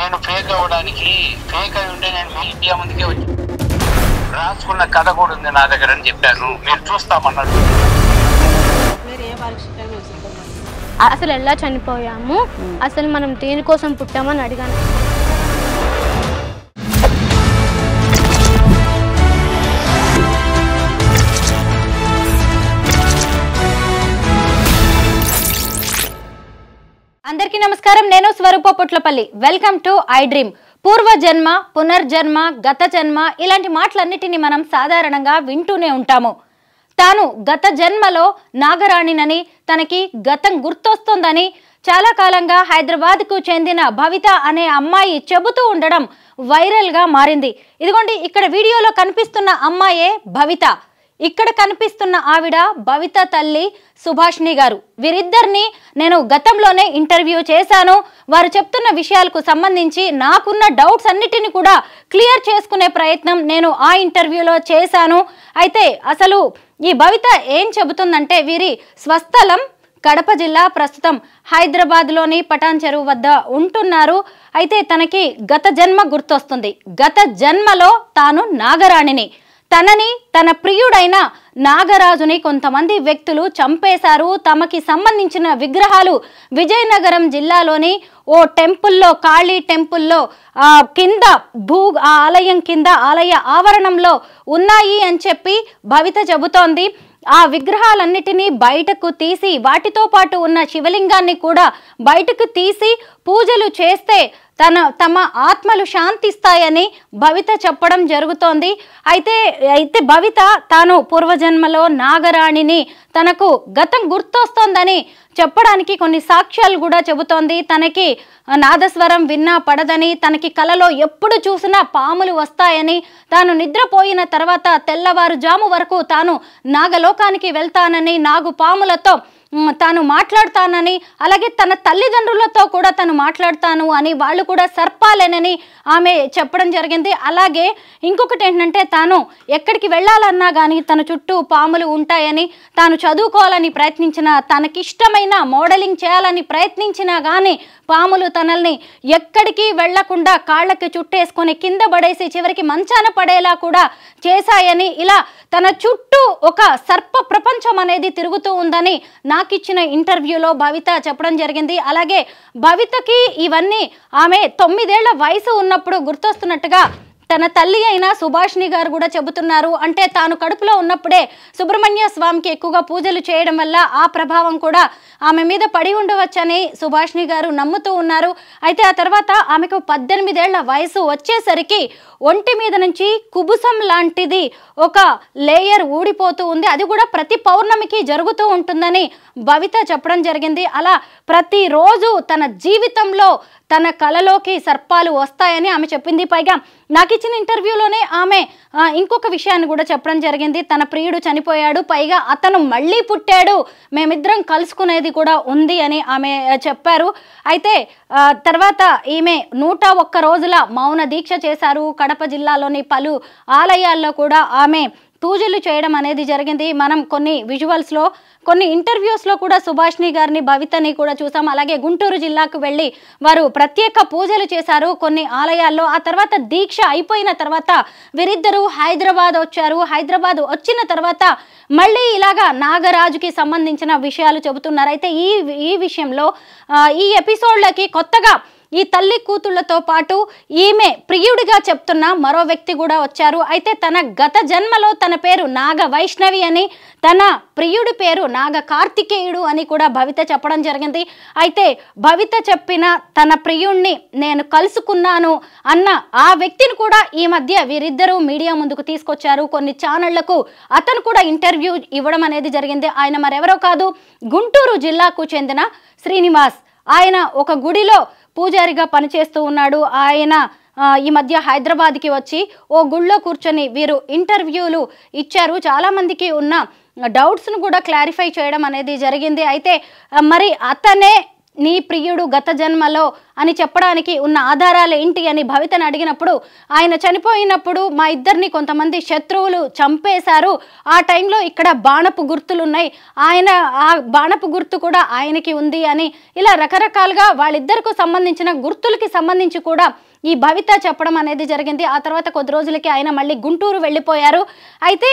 నేను ఫేక్ అవ్వడానికి ఫేక్ అయి ఉంటే నేను మీడియా ముందుకే వచ్చి రాసుకున్న కథ కూడా ఉంది నా దగ్గర అని చెప్పాను. మీరు చూస్తామన్నారు. అసలు ఎలా చనిపోయాము, అసలు మనం దేనికోసం పుట్టామని అడిగాను. అందరికీ నమస్కారం. నేను Swaroopa Putlapalli. Welcome to I dream. పూర్వజన్మ, పునర్జన్మ, గత జన్మ ఇలాంటి మాటలన్నిటినీ మనం సాధారణంగా వింటూనే ఉంటాము. తాను గత జన్మలో నాగరాణినని, తనకి గతం గుర్తొస్తుందని చాలా కాలంగా హైదరాబాద్కు చెందిన భవిత అనే అమ్మాయి చెబుతూ ఉండడం వైరల్గా మారింది. ఇదిగోండి, ఇక్కడ వీడియోలో కనిపిస్తున్న అమ్మాయే భవిత. ఇక్కడ కనిపిస్తున్న ఆవిడ భవిత తల్లి సుభాషిణి గారు. వీరిద్దరిని నేను గతంలోనే ఇంటర్వ్యూ చేశాను. వారు చెప్తున్న విషయాలకు సంబంధించి నాకున్న డౌట్స్ అన్నిటిని కూడా క్లియర్ చేసుకునే ప్రయత్నం నేను ఆ ఇంటర్వ్యూలో చేశాను. అయితే అసలు ఈ భవిత ఏం చెబుతుందంటే, వీరి స్వస్థలం కడప జిల్లా, ప్రస్తుతం హైదరాబాద్లోని పటాన్ చెరువు వద్ద ఉంటున్నారు. అయితే తనకి గత జన్మ గుర్తొస్తుంది. గత జన్మలో తాను నాగరాణిని, తనని తన ప్రియుడైన నాగరాజుని కొంతమంది వ్యక్తులు చంపేశారు. తమకి సంబంధించిన విగ్రహాలు విజయనగరం జిల్లాలోని ఓ టెంపుల్లో, కాళీ టెంపుల్లో కింద ఆలయం కింద ఆలయ ఆవరణంలో ఉన్నాయి అని చెప్పి భవిత చెబుతోంది. ఆ విగ్రహాలన్నిటినీ బయటకు తీసి, వాటితో పాటు ఉన్న శివలింగాన్ని కూడా బయటకు తీసి పూజలు చేస్తే తమ ఆత్మలు శాంతిస్తాయని భవిత చెప్పడం జరుగుతోంది. అయితే భవిత తాను పూర్వజన్మలో నాగరాణిని, తనకు గతం గుర్తొస్తోందని చెప్పడానికి కొన్ని సాక్ష్యాలు కూడా చెబుతోంది. తనకి నాదస్వరం విన్నా పడదని, తనకి కలలో ఎప్పుడు చూసినా పాములు వస్తాయని, తాను నిద్రపోయిన తర్వాత తెల్లవారుజాము వరకు తాను నాగలోకానికి వెళ్తానని, నాగు పాములతో తాను మాట్లాడతానని, అలాగే తన తల్లిదండ్రులతో కూడా తను మాట్లాడతాను అని, వాళ్ళు కూడా సర్పాలేనని ఆమె చెప్పడం జరిగింది. అలాగే ఇంకొకటి ఏంటంటే, తాను ఎక్కడికి వెళ్ళాలన్నా కానీ తన చుట్టూ పాములు ఉంటాయని, తాను చదువుకోవాలని ప్రయత్నించిన, తనకిష్టమైన మోడలింగ్ చేయాలని ప్రయత్నించినా కానీ పాములు తనల్ని ఎక్కడికి వెళ్లకుండా కాళ్ళకి చుట్టేసుకొని కింద పడేసి చివరికి మంచాన పడేలా కూడా చేశాయని, ఇలా తన చుట్టూ ఒక సర్ప ప్రపంచం అనేది తిరుగుతూ ఉందని నాకిచ్చిన ఇంటర్వ్యూలో భవిత చెప్పడం జరిగింది. అలాగే భవితకి ఇవన్నీ ఆమె 9 ఏళ్ల వయసు ఉన్నప్పుడు గుర్తొస్తున్నట్టుగా తన తల్లి అయిన సుభాషిణి గారు కూడా చెబుతున్నారు. అంటే తాను కడుపులో ఉన్నప్పుడే సుబ్రహ్మణ్య స్వామికి ఎక్కువగా పూజలు చేయడం వల్ల ఆ ప్రభావం కూడా ఆమె మీద పడి ఉండవచ్చని సుభాషిణి గారు నమ్ముతూ ఉన్నారు. అయితే ఆ తర్వాత ఆమెకు 18 ఏళ్ల వయసు వచ్చేసరికి ఒంటి మీద నుంచి కుబుసం లాంటిది ఒక లేయర్ ఊడిపోతూ ఉంది. అది కూడా ప్రతి పౌర్ణమికి జరుగుతూ ఉంటుందని భవిత చెప్పడం జరిగింది. అలా ప్రతిరోజు తన జీవితంలో తన కలలోకి సర్పాలు వస్తాయని ఆమె చెప్పింది. పైగా నాకు ఇచ్చిన ఇంటర్వ్యూలోనే ఆమె ఇంకొక విషయాన్ని కూడా చెప్పడం జరిగింది. తన ప్రియుడు చనిపోయాడు, పైగా అతను మళ్ళీ పుట్టాడు, మేమిద్దరం కలుసుకునేది కూడా ఉంది అని ఆమె చెప్పారు. అయితే తర్వాత ఈమె 101 రోజుల మౌన దీక్ష చేశారు. కడప జిల్లాలోని పలు ఆలయాల్లో కూడా ఆమె పూజలు చేయడం అనేది జరిగింది. మనం కొన్ని విజువల్స్లో, కొన్ని ఇంటర్వ్యూస్లో కూడా సుభాషిణి గారిని, భవితని కూడా చూసాం. అలాగే గుంటూరు జిల్లాకు వెళ్ళి వారు ప్రత్యేక పూజలు చేశారు కొన్ని ఆలయాల్లో. ఆ తర్వాత దీక్ష అయిపోయిన తర్వాత వీరిద్దరూ హైదరాబాద్ వచ్చారు. హైదరాబాద్ వచ్చిన తర్వాత మళ్ళీ ఇలాగా నాగరాజుకి సంబంధించిన విషయాలు చెబుతున్నారు. అయితే ఈ విషయంలో ఈ ఎపిసోడ్లకి కొత్తగా ఈ తల్లి కూతుళ్లతో పాటు ఈమె ప్రియుడిగా చెప్తున్న మరో వ్యక్తి కూడా వచ్చారు. అయితే తన గత జన్మలో తన పేరు నాగ వైష్ణవి అని, తన ప్రియుడి పేరు నాగ కార్తికేయుడు అని కూడా భవిత చెప్పడం జరిగింది. అయితే భవిత చెప్పిన తన ప్రియుణ్ణి నేను కలుసుకున్నాను అన్న ఆ వ్యక్తిని కూడా ఈ మధ్య వీరిద్దరూ మీడియా ముందుకు తీసుకొచ్చారు. కొన్ని ఛానళ్లకు అతను కూడా ఇంటర్వ్యూ ఇవ్వడం అనేది జరిగింది. ఆయన మరెవరో కాదు, గుంటూరు జిల్లాకు చెందిన శ్రీనివాస్. ఆయన ఒక గుడిలో పూజారిగా పనిచేస్తూ ఉన్నాడు. ఆయన ఈ మధ్య హైదరాబాద్కి వచ్చి ఓ గుళ్ళో కూర్చొని వీరు ఇంటర్వ్యూలు ఇచ్చారు. చాలామందికి ఉన్న డౌట్స్ను కూడా క్లారిఫై చేయడం అనేది జరిగింది. అయితే మరి అతనే నీ ప్రియుడు గత జన్మలో అని చెప్పడానికి ఉన్న ఆధారాలు ఏంటి అని భవితను అడిగినప్పుడు ఆయన చనిపోయినప్పుడు మా ఇద్దరిని కొంతమంది శత్రువులు చంపేశారు, ఆ టైంలో ఇక్కడ బాణపు గుర్తులు ఉన్నాయి, ఆయన ఆ బాణపు గుర్తు కూడా ఆయనకి ఉంది అని ఇలా రకరకాలుగా వాళ్ళిద్దరికి సంబంధించిన గుర్తులకి సంబంధించి కూడా ఈ భవిత చెప్పడం అనేది జరిగింది. ఆ తర్వాత కొద్ది రోజులకి ఆయన మళ్ళీ గుంటూరు వెళ్ళిపోయారు. అయితే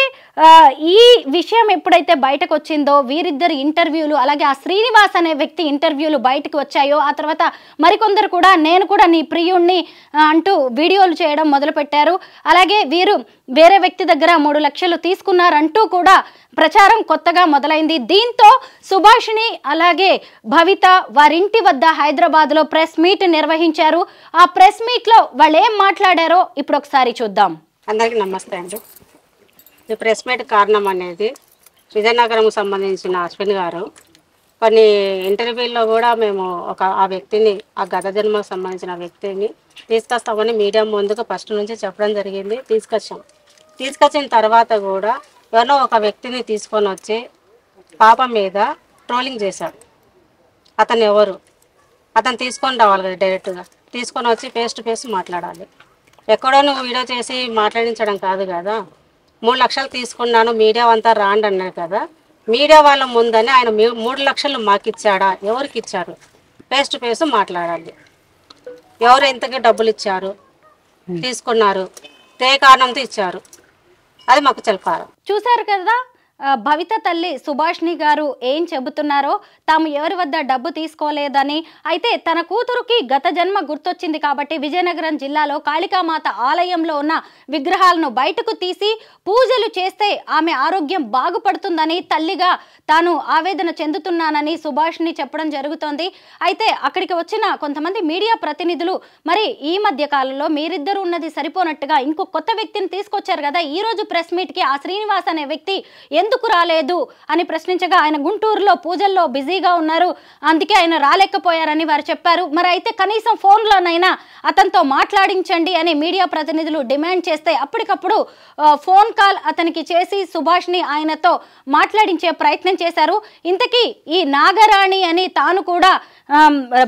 ఈ విషయం ఎప్పుడైతే బయటకు వచ్చిందో వీరిద్దరి ఇంటర్వ్యూలు అలాగే ఆ శ్రీనివాస్ అనే వ్యక్తి ఇంటర్వ్యూలు బయటకు వచ్చాయో ఆ తర్వాత మరికొందరు కూడా నేను కూడా నీ ప్రియుణ్ణి అంటూ వీడియోలు చేయడం మొదలుపెట్టారు. అలాగే వీరు వేరే వ్యక్తి దగ్గర 3 లక్షలు తీసుకున్నారంటూ కూడా ప్రచారం కొత్తగా మొదలైంది. దీంతో సుభాషిణి అలాగే భవిత వారింటి వద్ద హైదరాబాద్లో ప్రెస్ మీట్ నిర్వహించారు. ఆ ప్రెస్ మీట్లో వాళ్ళు ఏం మాట్లాడారో ఇప్పుడు ఒకసారి చూద్దాం. అందరికీ నమస్తే అండి. ఈ ప్రెస్ మీట్ కారణం అనేది విజయనగరం సంబంధించిన అశ్విన్ గారు కొన్ని ఇంటర్వ్యూల్లో కూడా మేము ఆ వ్యక్తిని ఆ గత జన్మకు సంబంధించిన వ్యక్తిని తీసుకొస్తామని మీడియా ముందుకు ఫస్ట్ నుంచి చెప్పడం జరిగింది. తీసుకొచ్చిన తర్వాత కూడా ఎవరో ఒక వ్యక్తిని తీసుకొని వచ్చి పాప మీద ట్రోలింగ్ చేశాడు. అతను ఎవరు, అతను తీసుకొని రావాలి కదా, డైరెక్ట్గా తీసుకొని వచ్చి ఫేస్ టు ఫేస్ మాట్లాడాలి. ఎక్కడో నువ్వు వీడియో చేసి మాట్లాడించడం కాదు కదా. 3 లక్షలు తీసుకున్నాను మీడియా అంతా రాండి అన్నారు కదా, మీడియా వాళ్ళ ముందని ఆయన 3 లక్షలు మాకు ఇచ్చాడా, ఎవరికి ఇచ్చారు, ఫేస్ టు ఫేస్ మాట్లాడాలి. ఎవరు ఎంతగా డబ్బులు ఇచ్చారు, తీసుకున్నారు, ఏ కారణంతో ఇచ్చారు, అది మాకు చెప్పాలి. చూశారు కదా భవిత తల్లి సుభాషిణి గారు ఏం చెబుతున్నారో, తాము ఎవరి వద్ద డబ్బు తీసుకోలేదని, అయితే తన కూతురుకి గత జన్మ గుర్తొచ్చింది కాబట్టి విజయనగరం జిల్లాలో కాళికామాత ఆలయంలో ఉన్న విగ్రహాలను బయటకు తీసి పూజలు చేస్తే ఆమె ఆరోగ్యం బాగుపడుతుందని తల్లిగా తాను ఆవేదన చెందుతున్నానని సుభాషిణి చెప్పడం జరుగుతోంది. అయితే అక్కడికి వచ్చిన కొంతమంది మీడియా ప్రతినిధులు మరి ఈ మధ్య కాలంలో మీరిద్దరు ఉన్నది సరిపోనట్టుగా ఇంకో కొత్త వ్యక్తిని తీసుకొచ్చారు కదా, ఈ రోజు ప్రెస్ మీట్కి ఆ శ్రీనివాస్ అనే వ్యక్తి ఎందుకు రాలేదు అని ప్రశ్నించగా ఆయన గుంటూరులో పూజల్లో బిజీగా ఉన్నారు, అందుకే ఆయన రాలేకపోయారని వారు చెప్పారు. మరి అయితే కనీసం ఫోన్లోనైనా అతనితో మాట్లాడించండి అని మీడియా ప్రతినిధులు డిమాండ్ చేస్తే అప్పటికప్పుడు ఫోన్ కాల్ అతనికి చేసి సుభాష్ని ఆయనతో మాట్లాడించే ప్రయత్నం చేశారు. ఇంతకీ ఈ నాగరాణి అని తాను కూడా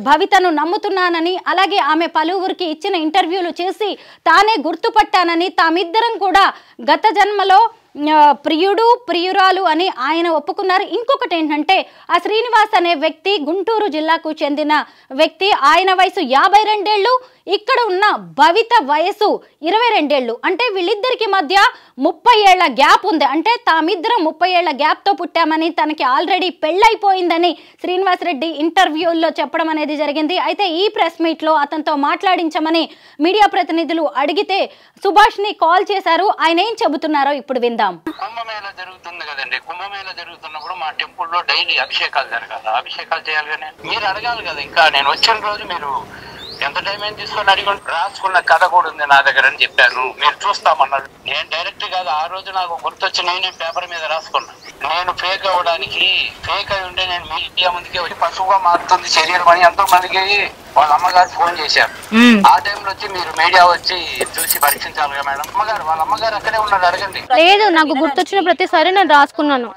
భవితను నమ్ముతున్నానని అలాగే ఆమె పలువురికి ఇచ్చిన ఇంటర్వ్యూలు చేసి తానే గుర్తుపట్టానని తామిద్దరం కూడా గత జన్మలో ప్రియుడు ప్రియురాలు అని ఆయన ఒప్పుకున్నారు. ఇంకొకటి ఏంటంటే ఆ శ్రీనివాస్ అనే వ్యక్తి గుంటూరు జిల్లాకు చెందిన వ్యక్తి, ఆయన వయసు 52 ఏళ్ళు, ఇక్కడ ఉన్న భవిత వయసు 22 ఏళ్ళు. అంటే వీళ్ళిద్దరికి మధ్య 30 ఏళ్ల గ్యాప్ ఉంది. అంటే తామిద్దరం 30 ఏళ్ల గ్యాప్తో పుట్టామని, తనకి ఆల్రెడీ పెళ్ళైపోయిందని శ్రీనివాస్ రెడ్డి ఇంటర్వ్యూల్లో చెప్పడం అనేది జరిగింది. అయితే ఈ ప్రెస్ మీట్లో అతనితో మాట్లాడించమని మీడియా ప్రతినిధులు అడిగితే సుభాష్ని కాల్ చేశారు. ఆయన ఏం చెబుతున్నారో ఇప్పుడు విందాం. కుంభమేళ జరుగుతుంది కదండి, కుంభమేళ జరుగుతున్నప్పుడు మా టెంపుల్లో డైలీ అభిషేకాలు జరగాలి, అభిషేకాలు చేయాలి కానీ మీరు అడగాలి కదా. ఇంకా నేను వచ్చిన రోజు మీరు ఎంత టైం ఏం తీసుకొని అడిగి రాసుకున్న కథ కూడా ఉంది నా దగ్గర అని చెప్పాను, మీరు చూస్తామన్నారు. నేను డైరెక్ట్ కాదు, ఆ రోజు నాకు గుర్తొచ్చి నేను పేపర్ మీద రాసుకున్నా. నేను ఫేక్ అవ్వడానికి ఫేక్ అయి ఉంటే నేను మీడియా ముందుకే వచ్చి పశువుగా మారుతుంది శరీరం అని ఎంతో మందికి వాళ్ళ అమ్మగారు ఫోన్ చేశారు. ఆ టైంలో వచ్చి మీరు మీడియా వచ్చి చూసి పరీక్షించాలిగా మేడం. అమ్మగారు వాళ్ళ అమ్మగారు అక్కడే ఉన్నారు, అడగండి. లేదు, నాకు గుర్తొచ్చిన ప్రతిసారి నేను రాసుకున్నాను.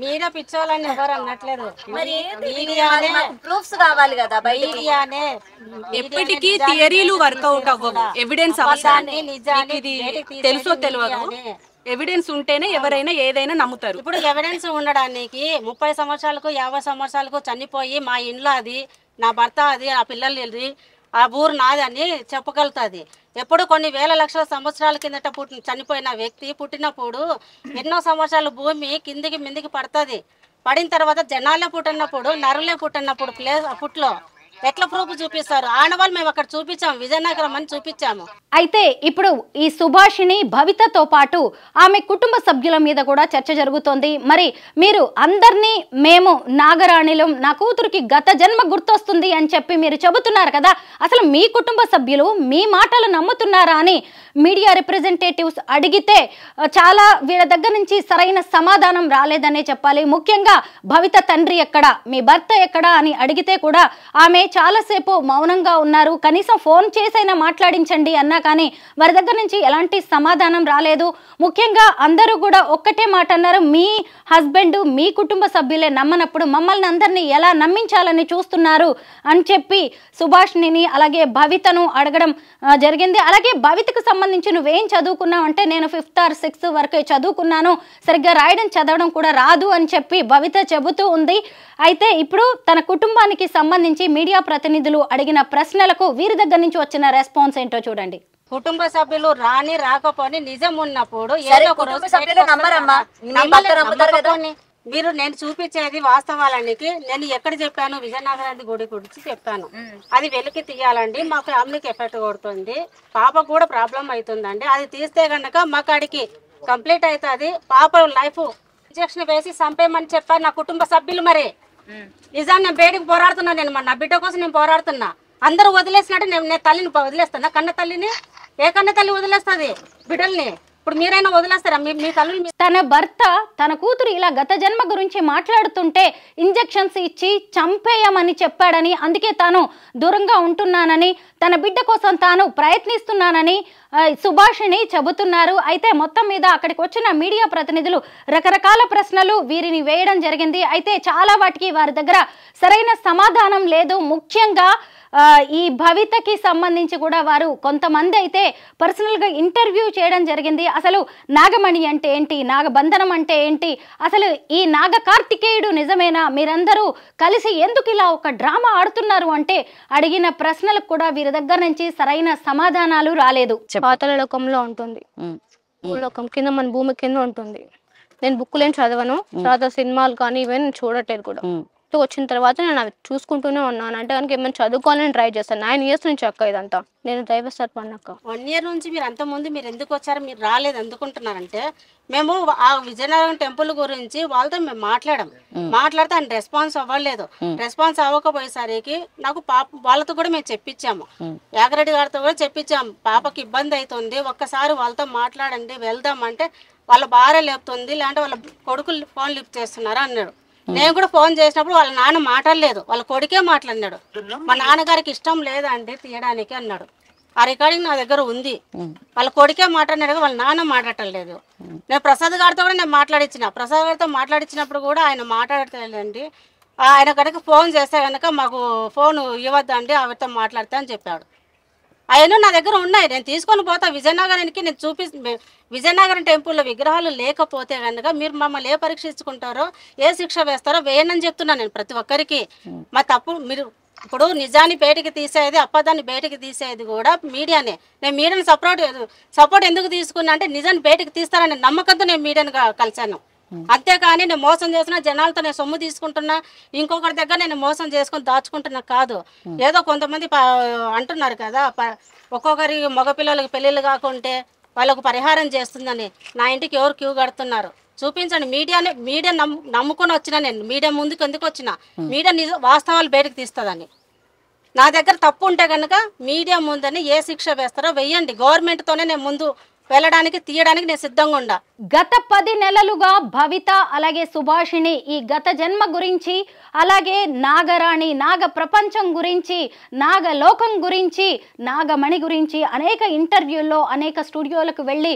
మీడియా పిచ్చోళ్ళని ఎవరు అనట్లేదు, మరి ప్రూఫ్స్ కావాలి కదా. మీడియానే ఎప్పటికీ థియరీలు వర్కౌట్ అవ్వవు, ఎవిడెన్స్ అవసరం. ఇది తెలుసో తెలియదు, ఎవిడెన్స్ ఉంటేనే ఎవరైనా ఏదైనా నమ్ముతారు. ఇప్పుడు ఎవిడెన్స్ ఉండడానికి 30 సంవత్సరాలకు 50 సంవత్సరాలకు చనిపోయి మా ఇంట్లో అది నా భర్త అది నా పిల్లలు ఆ ఊరు నాది అని చెప్పగలుగుతుంది. ఎప్పుడు కొన్ని వేల లక్షల సంవత్సరాల కిందట చనిపోయిన వ్యక్తి పుట్టినప్పుడు ఎన్నో సంవత్సరాలు భూమి కిందికి మిందికి పడుతుంది. పడిన తర్వాత జనాలే పుట్టినప్పుడు నరులే పుట్టినప్పుడు పుట్లో ఎట్లా ప్రూఫ్ చూపిస్తారు? ఆడవాళ్ళు మేము అక్కడ చూపించాము, విజయనగరం అని చూపించాము. అయితే ఇప్పుడు ఈ సుభాషిణి భవితతో పాటు ఆమె కుటుంబ సభ్యుల మీద కూడా చర్చ జరుగుతోంది. మరి మీరు అందరినీ మేము నాగరాణిలం, నా కూతురికి గత జన్మ గుర్తొస్తుంది అని చెప్పి మీరు చెబుతున్నారు కదా, అసలు మీ కుటుంబ సభ్యులు మీ మాటలు నమ్ముతున్నారా అని మీడియా రిప్రజెంటేటివ్స్ అడిగితే చాలా వీళ్ళ దగ్గర నుంచి సరైన సమాధానం రాలేదనే చెప్పాలి. ముఖ్యంగా భవిత తండ్రి ఎక్కడ, మీ భర్త ఎక్కడ అని అడిగితే కూడా ఆమె చాలాసేపు మౌనంగా ఉన్నారు. కనీసం ఫోన్ చేసైనా మాట్లాడించండి అన్నా కానీ వారి దగ్గర నుంచి ఎలాంటి సమాధానం రాలేదు. ముఖ్యంగా అందరూ కూడా ఒక్కటే మాట అన్నారు, మీ హస్బెండ్ మీ కుటుంబ సభ్యులే నమ్మనప్పుడు మమ్మల్ని అందరినీ ఎలా నమ్మించాలని చూస్తున్నారు అని చెప్పి సుభాష్ని అలాగే భవితను అడగడం జరిగింది. అలాగే భవితకు సంబంధించి నువ్వేం చదువుకున్నావు అంటే నేను 5th or 6th వరకే చదువుకున్నాను, సరిగ్గా రాయడం చదవడం కూడా రాదు అని చెప్పి భవిత చెబుతూ ఉంది. అయితే ఇప్పుడు తన కుటుంబానికి సంబంధించి మీడియా ప్రతినిధులు అడిగిన ప్రశ్నలకు వీరి దగ్గర నుంచి వచ్చిన రెస్పాన్స్ ఏంటో చూడండి. కుటుంబ సభ్యులు రాకపోని నిజం ఉన్నప్పుడు మీరు నేను చూపించేది వాస్తవాలనికి నేను ఎక్కడ చెప్పాను, విజయనగరానికి గుడి గురించి చెప్పాను. అది వెలికి తీయాలండి, మా ఫ్యామిలీకి ఎఫెక్ట్ కొడుతుంది, పాపకు కూడా ప్రాబ్లం అవుతుందండి. అది తీస్తే కనుక మా కాడికి కంప్లీట్ అవుతుంది, పాప లైఫ్ ఇంజక్షన్ వేసి చంపేయమని చెప్పారు నా కుటుంబ సభ్యులు. మరి నిజాన్ని నేను బయటకు పోరాడుతున్నా, నేను నా బిడ్డ కోసం నేను పోరాడుతున్నా. అందరూ వదిలేసినట్టు నేను తల్లిని వదిలేస్తున్నా, కన్న తల్లిని. ఏ కన్న తల్లి వదిలేస్తుంది బిడ్డల్ని? ఇప్పుడు మీరైనా వదిలేస్తారా మీ తల్లి? తన భర్త తన కూతురు ఇలా గత జన్మ గురించి మాట్లాడుతుంటే ఇంజెక్షన్స్ ఇచ్చి చంపేయమని చెప్పాడని, అందుకే తాను దూరంగా ఉంటున్నానని, తన బిడ్డ కోసం తాను ప్రయత్నిస్తున్నానని సుభాషిణి చెబుతున్నారు. అయితే మొత్తం మీద అక్కడికి వచ్చిన మీడియా ప్రతినిధులు రకరకాల ప్రశ్నలు వీరిని వేయడం జరిగింది. అయితే చాలా వాటికి వారి దగ్గర సరైన సమాధానం లేదు. ముఖ్యంగా ఈ భవితకి సంబంధించి కూడా వారు కొంతమంది అయితే పర్సనల్గా ఇంటర్వ్యూ చేయడం జరిగింది. అసలు నాగమణి అంటే ఏంటి, నాగబంధనం అంటే ఏంటి, అసలు ఈ నాగ కార్తికేయుడు నిజమేనా, మీరందరూ కలిసి ఎందుకు ఇలా ఒక డ్రామా ఆడుతున్నారు అంటే అడిగిన ప్రశ్నలకు కూడా వీరి దగ్గర నుంచి సరైన సమాధానాలు రాలేదు. పాతాళ లోకంలో ఉంటుంది, లోకం కింద మన భూమి కింద ఉంటుంది. నేను బుక్కులేం చదవను, తర్వాత సినిమాలు కానీ ఇవన్నీ నేను చూడట్లేదు కూడా. వచ్చిన తర్వాత నేను అవి చూసుకుంటూనే ఉన్నాను. అంటే కనుక ఏమైనా చదువుకోవాలని ట్రై చేస్తాను. 9 years నుంచి అక్క ఇదంతా నేను దైవ సర్పన్నక్క. 1 year నుంచి మీరు అంతకుముందు మీరు ఎందుకు వచ్చారు, మీరు రాలేదు ఎందుకుంటున్నారంటే, మేము ఆ విజయనగరం టెంపుల్ గురించి వాళ్ళతో మేము మాట్లాడితే ఆయన రెస్పాన్స్ అవ్వలేదు. రెస్పాన్స్ అవ్వకపోయేసరికి నాకు పాప వాళ్ళతో కూడా మేము చెప్పించాము, యాగరెడ్డి గారితో కూడా చెప్పించాము, పాపకి ఇబ్బంది అవుతుంది, ఒక్కసారి వాళ్ళతో మాట్లాడండి వెళ్దాం అంటే వాళ్ళ భార్య లేపుతుంది, లేదంటే వాళ్ళ కొడుకులు ఫోన్ లిఫ్ట్ చేస్తున్నారు అన్నాడు. నేను కూడా ఫోన్ చేసినప్పుడు వాళ్ళ నాన్న మాట్లాడలేదు, వాళ్ళ కొడుకే మాట్లాడినాడు. మా నాన్నగారికి ఇష్టం లేదండి తీయడానికి అన్నాడు. ఆ రికార్డింగ్ నా దగ్గర ఉంది. వాళ్ళ కొడుకే మాట్లాడినాడు, వాళ్ళ నాన్న మాట్లాడలేదు. నేను ప్రసాద్ గారితో కూడా నేను ప్రసాద్ గారితో మాట్లాడించినప్పుడు కూడా ఆయన మాట్లాడలేదండి. ఆయన కనుక ఫోన్ చేస్తే కనుక మాకు ఫోన్ ఇవ్వద్దండి, ఆవిడతో మాట్లాడితే అని చెప్పాడు. అవన్నీ నా దగ్గర ఉన్నాయి, నేను తీసుకొని పోతా విజయనగరానికి. నేను విజయనగరం టెంపుల్లో విగ్రహాలు లేకపోతే కనుక మీరు మమ్మల్ని ఏ పరీక్షించుకుంటారో, ఏ శిక్ష వేస్తారో వేయనని చెప్తున్నాను నేను ప్రతి ఒక్కరికి. మా తప్పు మీరు ఇప్పుడు నిజాన్ని బయటకు తీసేది, అబద్ధాన్ని బయటకు తీసేది కూడా మీడియానే. నేను మీడియాని సపోర్ట్ ఎందుకు తీసుకున్నా అంటే నిజాన్ని బయటకు తీస్తారనే నమ్మకంతో నేను మీడియాని కలిశాను. అంతేకాని నేను మోసం చేసిన జనాలతో నేను సొమ్ము తీసుకుంటున్నా, ఇంకొకరి దగ్గర నేను మోసం చేసుకొని దాచుకుంటున్నా కాదు. ఏదో కొంతమంది అంటున్నారు కదా, ఒక్కొక్కరి మగపిల్లలకి పెళ్ళిళ్ళు కాకుంటే వాళ్ళకు పరిహారం చేస్తుందని. నా ఇంటికి ఎవరు క్యూ కడుతున్నారు చూపించండి. మీడియా నమ్ముకొని వచ్చిన నేను మీడియా ముందుకు ఎందుకు వచ్చిన, మీడియా వాస్తవాలు బయటకు తీస్తుందని. నా దగ్గర తప్పు ఉంటే కనుక మీడియా ముందని ఏ శిక్ష వేస్తారో వెయ్యండి. గవర్నమెంట్తోనే నేను ముందు వెళ్ళడానికి తీయడానికి నేను సిద్ధంగా ఉండా. గత 10 నెలలుగా భవిత అలాగే సుభాషిణి ఈ గత జన్మ గురించి, అలాగే నాగరాణి, నాగ ప్రపంచం గురించి, నాగలోకం గురించి, నాగమణి గురించి అనేక ఇంటర్వ్యూల్లో అనేక స్టూడియోలకు వెళ్ళి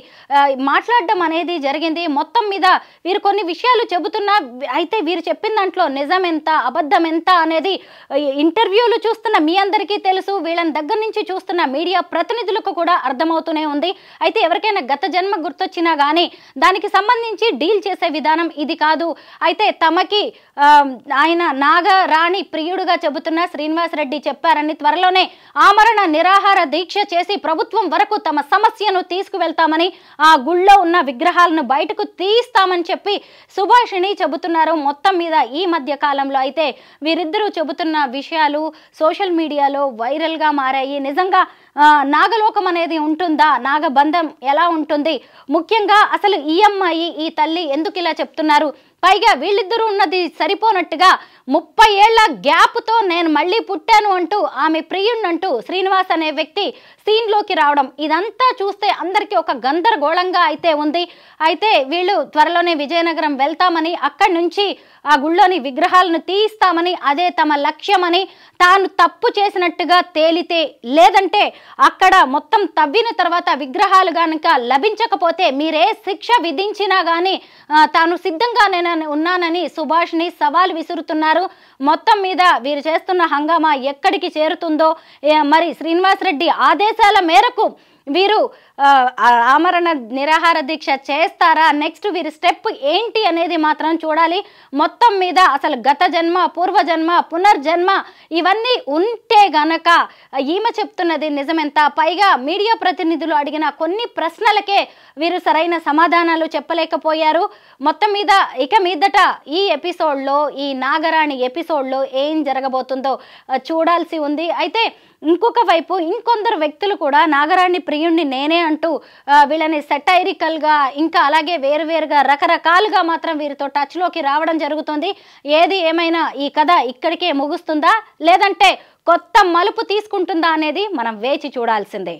మాట్లాడడం అనేది జరిగింది. మొత్తం మీద వీరు కొన్ని విషయాలు చెబుతున్నా, అయితే వీరు చెప్పిన దాంట్లో నిజం ఎంత అబద్ధం ఎంత అనేది ఇంటర్వ్యూలు చూస్తున్న మీ అందరికీ తెలుసు, వీళ్ళని దగ్గర నుంచి చూస్తున్న మీడియా ప్రతినిధులకు కూడా అర్థమవుతూనే ఉంది. అయితే ఎవరికైనా గత జన్మ గుర్తొచ్చినా కానీ దానికి సంబంధించి డీల్ చేసే విధానం ఇది కాదు. అయితే తమకి ఆయన నాగరాణి ప్రియుడుగా చెబుతున్న శ్రీనివాసరెడ్డి చెప్పారని, త్వరలోనే ఆమరణ నిరాహార దీక్ష చేసి ప్రభుత్వం వరకు తమ సమస్యను తీసుకువెళ్తామని, ఆ గుళ్ళో ఉన్న విగ్రహాలను బయటకు తీస్తామని చెప్పి సుభాషిణి చెబుతున్నారు. మొత్తం మీద ఈ మధ్య కాలంలో అయితే వీరిద్దరూ చెబుతున్న విషయాలు సోషల్ మీడియాలో వైరల్గా మారాయి. నిజంగా నాగలోకం అనేది ఉంటుందా, నాగబంధం ఎలా ఉంటుంది, ముఖ్యంగా అసలు ఈ అమ్మాయి ఈ తల్లి ఎందుకు ఇలా చెప్తున్నారు, పైగా వీళ్ళిద్దరూ ఉన్నది సరిపోనట్టుగా 30 ఏళ్ల గ్యాప్తో నేను మళ్ళీ పుట్టాను అంటూ ఆమె ప్రియుణ్ణంటూ శ్రీనివాస్ అనే వ్యక్తి సీన్లోకి రావడం, ఇదంతా చూస్తే అందరికీ ఒక గందరగోళంగా అయితే ఉంది. అయితే వీళ్ళు త్వరలోనే విజయనగరం వెళ్తామని, అక్కడి నుంచి ఆ గుళ్ళోని విగ్రహాలను తీయిస్తామని, అదే తమ లక్ష్యమని, తాను తప్పు చేసినట్టుగా తేలితే, లేదంటే అక్కడ మొత్తం తవ్విన తర్వాత విగ్రహాలు కనుక లభించకపోతే మీరే శిక్ష విధించినా కానీ తాను సిద్ధంగా నేను ఉన్నానని సుభాష్ని సవాల్ విసురుతున్నారు. మొత్తం మీద వీరు చేస్తున్న హంగామా ఎక్కడికి చేరుతుందో, మరి శ్రీనివాస్ రెడ్డి ఆదేశాల మేరకు వీరు ఆమరణ నిరాహార దీక్ష చేస్తారా, నెక్స్ట్ వీరి స్టెప్ ఏంటి అనేది మాత్రం చూడాలి. మొత్తం మీద అసలు గత జన్మ, పూర్వజన్మ, పునర్జన్మ ఇవన్నీ ఉంటే గనక ఈమె చెప్తున్నది నిజమెంత? పైగా మీడియా ప్రతినిధులు అడిగిన కొన్ని ప్రశ్నలకే వీరు సరైన సమాధానాలు చెప్పలేకపోయారు. మొత్తం మీద ఇక మీదట ఈ ఎపిసోడ్లో, ఈ నాగరాణి ఎపిసోడ్లో ఏం జరగబోతుందో చూడాల్సి ఉంది. అయితే ఇంకొక వైపు ఇంకొందరు వ్యక్తులు కూడా నాగరాణి ప్రియుణ్ణి నేనే అంటూ వీళ్ళని సెటైరికల్గా, ఇంకా అలాగే వేరువేరుగా రకరకాలుగా మాత్రం వీరితో టచ్లోకి రావడం జరుగుతుంది. ఏది ఏమైనా ఈ కథ ఇక్కడికే ముగుస్తుందా, లేదంటే కొత్త మలుపు తీసుకుంటుందా అనేది మనం వేచి చూడాల్సిందే.